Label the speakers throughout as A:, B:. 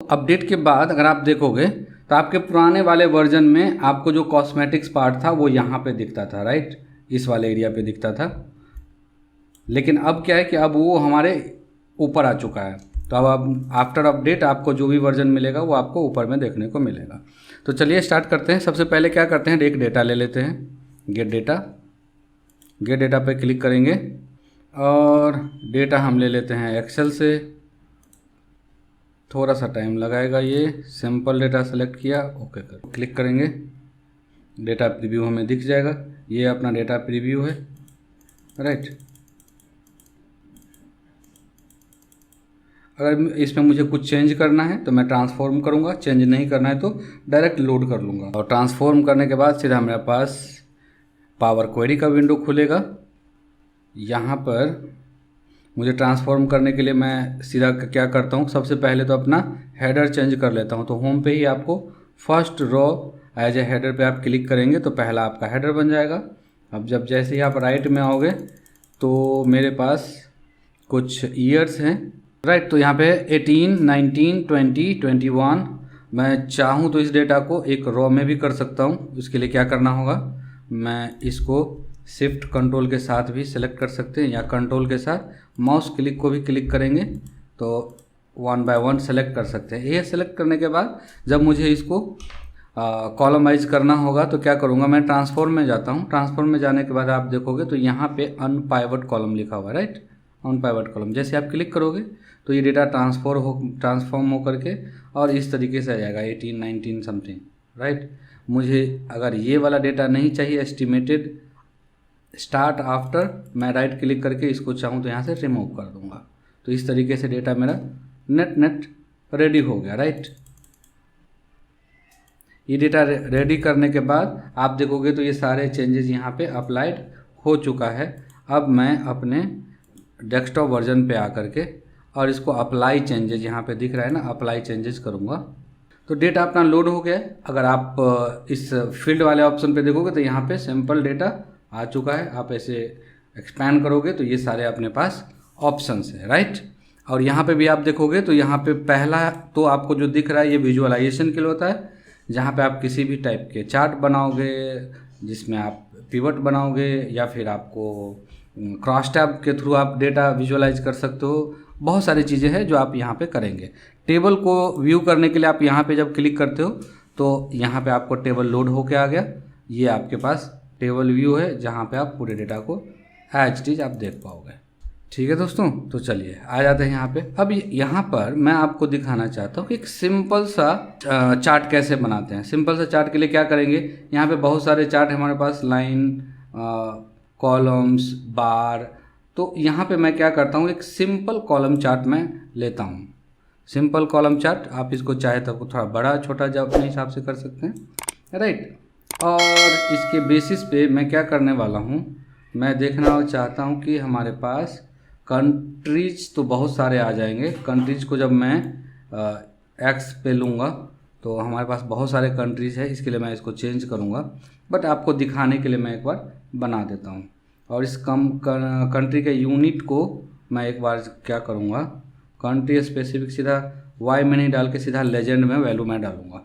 A: Update के बाद अगर आप देखोगे तो आपके पुराने वाले वर्जन में आपको जो कॉस्मेटिक्स पार्ट था वो यहाँ पे दिखता था, राइट, इस वाले एरिया पे दिखता था। लेकिन अब क्या है कि अब वो हमारे ऊपर आ चुका है। तो अब आफ्टर अपडेट आपको जो भी वर्जन मिलेगा वो आपको ऊपर में देखने को मिलेगा। तो चलिए स्टार्ट करते हैं। सबसे पहले क्या करते हैं, एक डेटा ले लेते हैं, गेट डेटा। गेट डेटा पे क्लिक करेंगे और डेटा हम ले लेते हैं एक्सेल से। थोड़ा सा टाइम लगाएगा, ये सिंपल डेटा सेलेक्ट किया, ओके कर क्लिक करेंगे, डेटा प्रीव्यू हमें दिख जाएगा। ये अपना डेटा प्रीव्यू है, राइट। अगर इसमें मुझे कुछ चेंज करना है तो मैं ट्रांसफॉर्म करूँगा, चेंज नहीं करना है तो डायरेक्ट लोड कर लूँगा। और ट्रांसफॉर्म करने के बाद सीधा मेरे पास पावर क्वेरी का विंडो खुलेगा। यहाँ पर मुझे ट्रांसफॉर्म करने के लिए मैं सीधा क्या करता हूँ, सबसे पहले तो अपना हेडर चेंज कर लेता हूँ। तो होम पे ही आपको first row as a header पे आप क्लिक करेंगे तो पहला आपका हेडर बन जाएगा। अब जब जैसे ही आप राइट में आओगे तो मेरे पास कुछ ईयर्स हैं, राइट। तो यहाँ पे 18, 19, 20, 21 मैं चाहूँ तो इस डेटा को एक रो में भी कर सकता हूँ। इसके लिए क्या करना होगा, मैं इसको शिफ्ट कंट्रोल के साथ भी सिलेक्ट कर सकते हैं या कंट्रोल के साथ माउस क्लिक को भी क्लिक करेंगे तो 1 बाय 1 सेलेक्ट कर सकते हैं। ये सेलेक्ट करने के बाद जब मुझे इसको कॉलम वाइज करना होगा तो क्या करूँगा, मैं ट्रांसफॉर्म में जाता हूँ। ट्रांसफॉर्म में जाने के बाद आप देखोगे तो यहाँ पे अनपाइवट कॉलम लिखा हुआ है, राइट, अनपाइवट कॉलम। जैसे आप क्लिक करोगे तो ये डेटा ट्रांसफॉर्म हो करके और इस तरीके से आ जाएगा 18, 19 समथिंग, राइट। मुझे अगर ये वाला डेटा नहीं चाहिए, एस्टिमेटेड स्टार्ट आफ्टर, मैं राइट क्लिक करके इसको चाहूँ तो यहाँ से रिमूव कर दूँगा। तो इस तरीके से डेटा मेरा नेट रेडी हो गया, राइट। ये डेटा रेडी करने के बाद आप देखोगे तो ये सारे चेंजेस यहाँ पे अप्लाइड हो चुका है। अब मैं अपने डेस्कटॉप वर्जन पे आकर के और इसको अप्लाई चेंजेस यहाँ पे दिख रहा है ना, अप्लाई चेंजेस करूँगा तो डेटा अपना लोड हो गया। अगर आप इस फील्ड वाले ऑप्शन पे देखोगे तो यहाँ पे सिंपल डेटा आ चुका है। आप ऐसे एक्सपैंड करोगे तो ये सारे अपने पास ऑप्शंस है, राइट। और यहाँ पे भी आप देखोगे तो यहाँ पे पहला तो आपको जो दिख रहा है ये विजुअलाइजेशन के लिए होता है, जहाँ पे आप किसी भी टाइप के चार्ट बनाओगे, जिसमें आप पिवट बनाओगे या फिर आपको क्रॉस टैब के थ्रू आप डेटा विजुअलाइज कर सकते हो। बहुत सारी चीज़ें हैं जो आप यहाँ पे करेंगे। टेबल को व्यू करने के लिए आप यहाँ पे जब क्लिक करते हो तो यहाँ पे आपको टेबल लोड होके आ गया। ये आपके पास टेबल व्यू है जहाँ पे आप पूरे डेटा को एज इट इज आप देख पाओगे। ठीक है दोस्तों, तो चलिए आ जाते हैं यहाँ पे। अब यहाँ पर मैं आपको दिखाना चाहता हूँ कि एक सिंपल सा चार्ट कैसे बनाते हैं। सिंपल सा चार्ट के लिए क्या करेंगे, यहाँ पे बहुत सारे चार्ट हमारे पास, लाइन, कॉलम्स, बार। तो यहाँ पे मैं क्या करता हूँ, एक सिंपल कॉलम चार्ट मैं लेता हूँ। सिंपल कॉलम चार्ट आप इसको चाहे तो थोड़ा बड़ा छोटा जब अपने हिसाब से कर सकते हैं, राइट। और इसके बेसिस पे मैं क्या करने वाला हूँ, मैं देखना चाहता हूँ कि हमारे पास कंट्रीज तो बहुत सारे आ जाएंगे। कंट्रीज को जब मैं एक्स पे लूँगा तो हमारे पास बहुत सारे कंट्रीज है। इसके लिए मैं इसको चेंज करूँगा, बट आपको दिखाने के लिए मैं एक बार बना देता हूँ। और इस कंट्री के यूनिट को मैं एक बार क्या करूँगा, कंट्री स्पेसिफिक सीधा वाई में नहीं डाल के सीधा लेजेंड में वैल्यू मैं डालूँगा,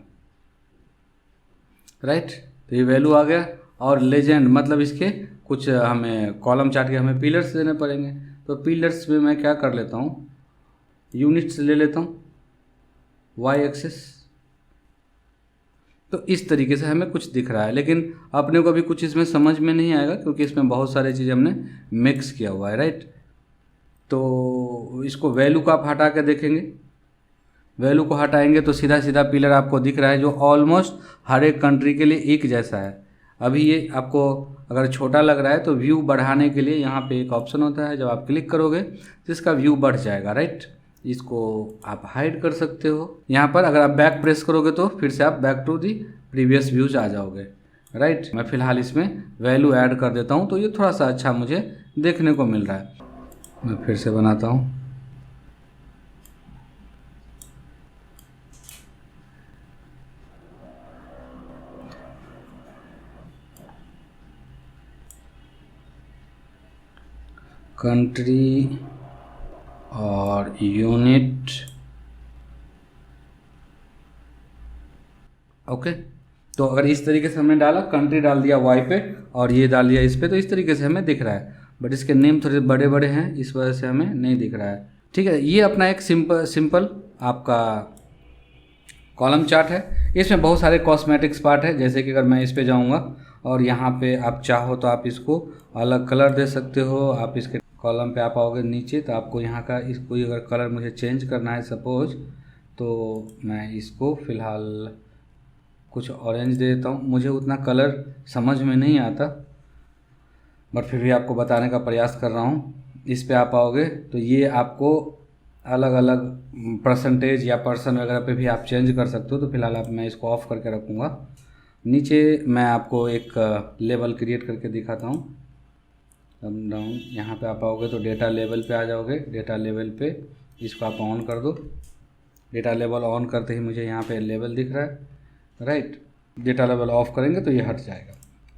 A: राइट। तो ये वैल्यू आ गया। और लेजेंड मतलब इसके कुछ हमें कॉलम चार्ट के हमें पिलर्स देने पड़ेंगे। तो पिलर्स में मैं क्या कर लेता हूँ, यूनिट्स ले लेता हूँ, वाई एक्सिस। तो इस तरीके से हमें कुछ दिख रहा है, लेकिन अपने को अभी कुछ इसमें समझ में नहीं आएगा क्योंकि इसमें बहुत सारी चीज़ें हमने मिक्स किया हुआ है, राइट। तो इसको वैल्यू को आप हटा के देखेंगे, वैल्यू को हटाएंगे तो सीधा सीधा पिलर आपको दिख रहा है जो ऑलमोस्ट हर एक कंट्री के लिए एक जैसा है। अभी ये आपको अगर छोटा लग रहा है तो व्यू बढ़ाने के लिए यहाँ पे एक ऑप्शन होता है, जब आप क्लिक करोगे तो इसका व्यू बढ़ जाएगा, राइट। इसको आप हाइड कर सकते हो यहाँ पर। अगर आप बैक प्रेस करोगे तो फिर से आप back to the previous views आ जाओगे, राइट। मैं फ़िलहाल इसमें वैल्यू ऐड कर देता हूँ तो ये थोड़ा सा अच्छा मुझे देखने को मिल रहा है। मैं फिर से बनाता हूँ। कंट्री और यूनिट ओके, तो अगर इस तरीके से हमने डाला, कंट्री डाल दिया वाई पे और ये डाल दिया इस पे, तो इस तरीके से हमें दिख रहा है। बट इसके नेम थोड़े बड़े बड़े हैं, इस वजह से हमें नहीं दिख रहा है। ठीक है, ये अपना एक सिंपल आपका कॉलम चार्ट है। इसमें बहुत सारे कॉस्मेटिक्स पार्ट है, जैसे कि अगर मैं इस पे जाऊंगा और यहाँ पे आप चाहो तो आप इसको अलग कलर दे सकते हो। आप इसके कॉलम पे आप आओगे नीचे तो आपको यहाँ का इसको अगर कलर मुझे चेंज करना है सपोज, तो मैं इसको फ़िलहाल कुछ ऑरेंज दे देता हूँ। मुझे उतना कलर समझ में नहीं आता, बट फिर भी आपको बताने का प्रयास कर रहा हूँ। इस पे आप आओगे तो ये आपको अलग अलग परसेंटेज या पर्सन वगैरह पे भी आप चेंज कर सकते हो। तो फिलहाल मैं इसको ऑफ़ करके रखूँगा। नीचे मैं आपको एक लेवल क्रिएट करके दिखाता हूँ। अप डाउन यहाँ पे आप आओगे तो डेटा लेवल पे आ जाओगे। डेटा लेवल पे इसको आप ऑन कर दो। डेटा लेवल ऑन करते ही मुझे यहाँ पे लेवल दिख रहा है, राइट। डेटा लेवल ऑफ करेंगे तो ये हट जाएगा,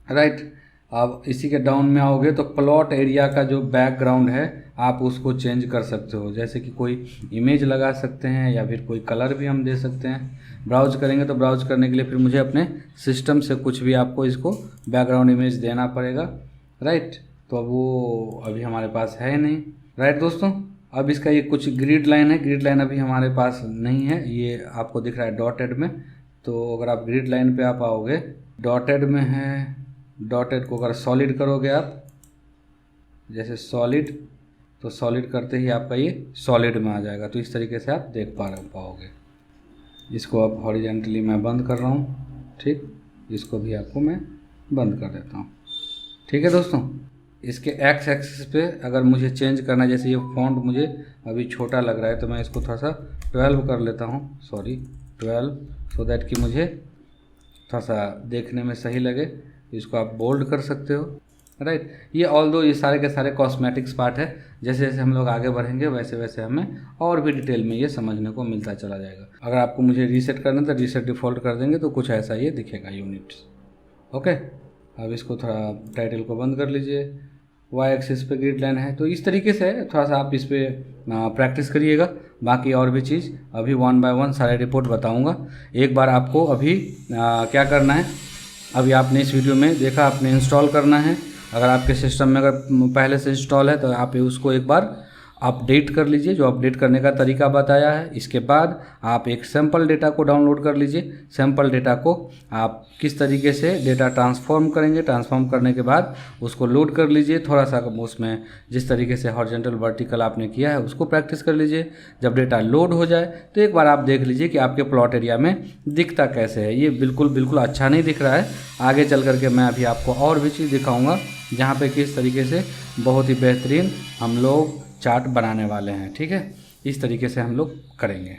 A: राइट। अब इसी के डाउन में आओगे तो प्लॉट एरिया का जो बैकग्राउंड है आप उसको चेंज कर सकते हो। जैसे कि कोई इमेज लगा सकते हैं या फिर कोई कलर भी हम दे सकते हैं। ब्राउज करेंगे तो ब्राउज करने के लिए फिर मुझे अपने सिस्टम से कुछ भी आपको इसको बैकग्राउंड इमेज देना पड़ेगा, राइट। तो अब वो अभी हमारे पास है नहीं, राइट दोस्तों। अब इसका ये कुछ ग्रिड लाइन है, ग्रिड लाइन अभी हमारे पास नहीं है, ये आपको दिख रहा है डॉटेड में। तो अगर आप ग्रिड लाइन पे आप आओगे, डॉटेड में है, डॉटेड को अगर सॉलिड करोगे आप, जैसे सॉलिड, तो सॉलिड करते ही आपका ये सॉलिड में आ जाएगा। तो इस तरीके से आप देख पाओगे। इसको अब हॉरिजेंटली मैं बंद कर रहा हूँ, ठीक। इसको भी आपको मैं बंद कर देता हूँ, ठीक है दोस्तों। इसके एक्स एक्सिस पे अगर मुझे चेंज करना है, जैसे ये फॉन्ट मुझे अभी छोटा लग रहा है तो मैं इसको थोड़ा सा 12 कर लेता हूँ, सॉरी 12, सो दैट कि मुझे थोड़ा सा देखने में सही लगे। इसको आप बोल्ड कर सकते हो, राइट। ये ऑल्दो ये सारे के सारे कॉस्मेटिक्स पार्ट है। जैसे जैसे हम लोग आगे बढ़ेंगे वैसे वैसे हमें और भी डिटेल में ये समझने को मिलता चला जाएगा। अगर आपको मुझे रीसेट करना है तो रीसेट डिफ़ॉल्ट कर देंगे तो कुछ ऐसा ये दिखेगा यूनिट्स, ओके। अब इसको थोड़ा टाइटल को बंद कर लीजिए। वाई एक्सिस पे ग्रिड लाइन है, तो इस तरीके से थोड़ा सा आप इस पर प्रैक्टिस करिएगा। बाकी और भी चीज़ अभी 1 बाय 1 सारे रिपोर्ट बताऊंगा। एक बार आपको अभी क्या करना है, अभी आपने इस वीडियो में देखा, आपने इंस्टॉल करना है। अगर आपके सिस्टम में अगर पहले से इंस्टॉल है तो आप उसको एक बार अपडेट कर लीजिए, जो अपडेट करने का तरीका बताया है। इसके बाद आप एक सैम्पल डेटा को डाउनलोड कर लीजिए। सैम्पल डेटा को आप किस तरीके से डेटा ट्रांसफॉर्म करेंगे, ट्रांसफॉर्म करने के बाद उसको लोड कर लीजिए। थोड़ा सा उसमें जिस तरीके से हॉरिजॉन्टल वर्टिकल आपने किया है उसको प्रैक्टिस कर लीजिए। जब डेटा लोड हो जाए तो एक बार आप देख लीजिए कि आपके प्लॉट एरिया में दिखता कैसे है। ये बिल्कुल अच्छा नहीं दिख रहा है। आगे चल करके मैं अभी आपको और भी चीज़ दिखाऊँगा जहाँ पे किस तरीके से बहुत ही बेहतरीन हम लोग चार्ट बनाने वाले हैं, ठीक है। इस तरीके से हम लोग करेंगे।